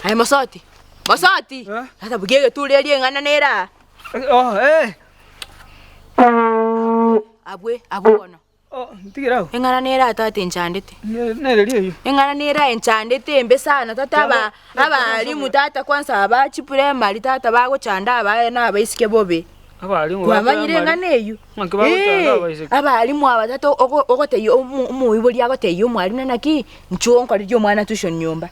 Ai Masoti. Masoti. Sasa bugege tuleli ngana nera. Oh, Abwe abono. Oh, ntigirao. Engana nera tate enchandete. Nereli eyo. Engana nera enchandete embe sana tata abali mutata kwanza abachi primary tata bago chanda abana abaisike bobe. Abalimu bamanyire ngana eyo. Abalimu abatata ogoteyo umuyibuli agoteyo umwali nanaki nchonko lyo mwana tusho nyomba.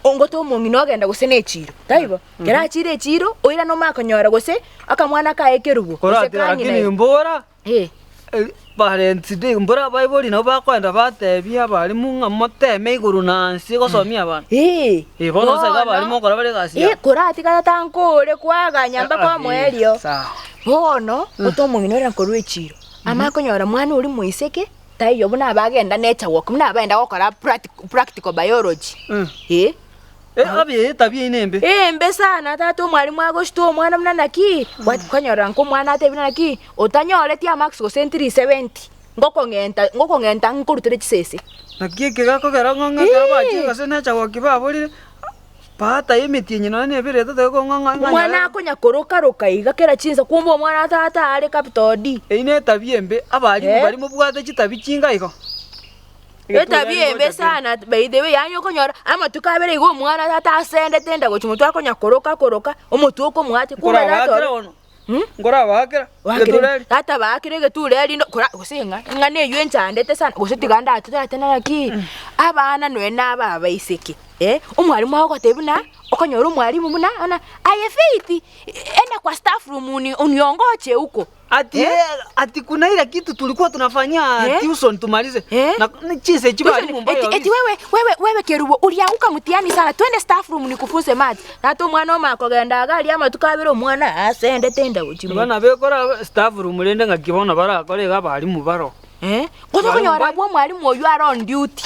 Ongoto mungino agenda gusene echiro. Taibo. Kera achire echiro oira no makonyora gose akamwana kaekerugo. Lakini mbora. Parents de mbora Bible no bakwenda batebia abalimu ngamoteme iguru nansi gosomia abana. Bono sega abalimu kora bari gasi. Kurati kada tankore kwaga nyamba kwa mwerio. Bono otomungino era nkoru echiro. Amakonyora mwana uri muiseke tayo buna bagenda nature walk muna baenda gukora practical biology. Tabia inembe. Embe sana tatu mwalimu agoshto mwana mnanaki. Kanyora nko mwana ate binanaki. Otanyore tia max go century 70. Ngoko ngenta nkurutere chisese. Nakike gako garanganga gabaje gasena chawa kibaburi. Pata yemiti nyino ne bire tata ko nganga. Mwana akonya koroka roka igakera chinza kumbo mwana tata ari capital D. Ine tabia embe abalimu bari mu bwate chitabi chinga iko. Tabia embe sana by the way yanyo konyora ama tukabere igo mwana tata asende tenda go chimutu akonya koroka omutu oko mwate kubera to ngora bakira tata bakire getuleli ndo kora gusinga ngane yu enchandete sana gusitiganda atutana naki abana nwe naba baiseke umwalimu wako tebuna okonyora umwalimu muna ona ayefiti enda kwa staff room uniongoche huko ati kuna ile kitu tulikuwa tunafanyia tuition tumalize na chise chibalimu mbaya eti wewe kerubo ulianguka mtiani sana twende staff room nikufunze math tato mwana omako genda gali ama tukabiro mwana asende tenda uchimu bana bekora staff room lende ngakibona barakore abalimu baro kozo konyora bwo mwalimu oyu are on duty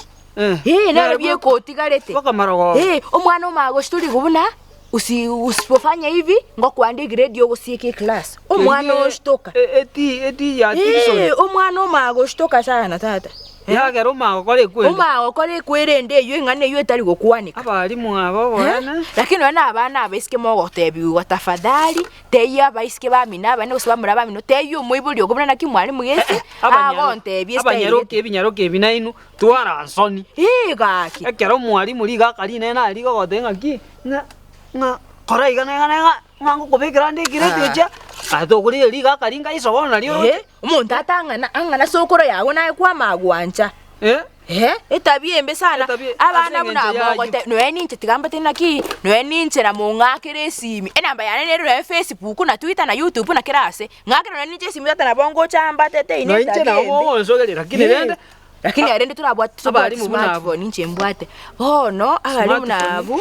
nero bieko tigarete bakamarago omwana omago stuli gubuna usipofanya hivi ngokuande grade yo gusike class omwana oshtoka eti ya tiso omwana omago shtoka sana tata yagera omago kore kwere yo ngane yo etali gokuanika abalimu abo bwana lakini wana abana abaisike mogo tebiwa tafadhali teya abaisike bamina abane usibamura bamino teyo muibuli ogubuna naki mwalimu yesi agonte bieste ebinyaroke binainu twara ansoni gaki ekero mwalimu liga kali nena liga gotenga ki nga kora igana ngango kubekira ndi girete cha atokuri liga karinga isobona lyo umuntu atangana sokoro yawe naye kwa magwancha etabie embe sana abana bunabo nweni nche tigamba tena ki nweni nche na mungakire simi enamba yane ne Facebook na Twitter na YouTube na kirase ngakire nweni nche simi tata na bongo chamba tete ine nweni nche na bongo sogele lakini arende turabwa smartphone nche mbwate no abalimu nabo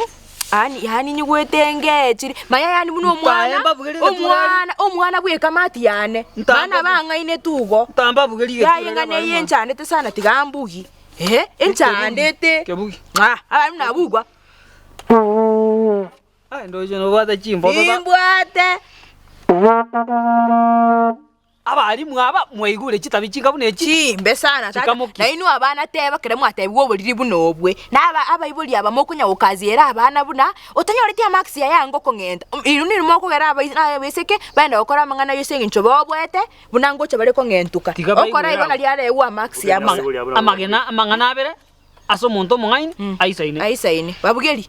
yani nyugwetenge chiri maya yani muno omwana bwe kamati yane bana bangaine tugo tamba bugeri yengane yenchandete sana tigambugi enchandete kebugi abali nabugwa ndoje no bata chimbo imbwate abalimu aba mwigure kitabi kigabune chimbe sana tata na inu abana teba kere mwatebwo boliri bunobwe naba abayibuli abamokunya ukazi era abana buna otanyore tia max ya yango kongenda inu ni moko gera abeseke banda okora mangana yose nchobo bwete bunango chabale kongentuka okora igona liare wa max ya amagena amangana abere aso muntu mungaini aisaine babugeli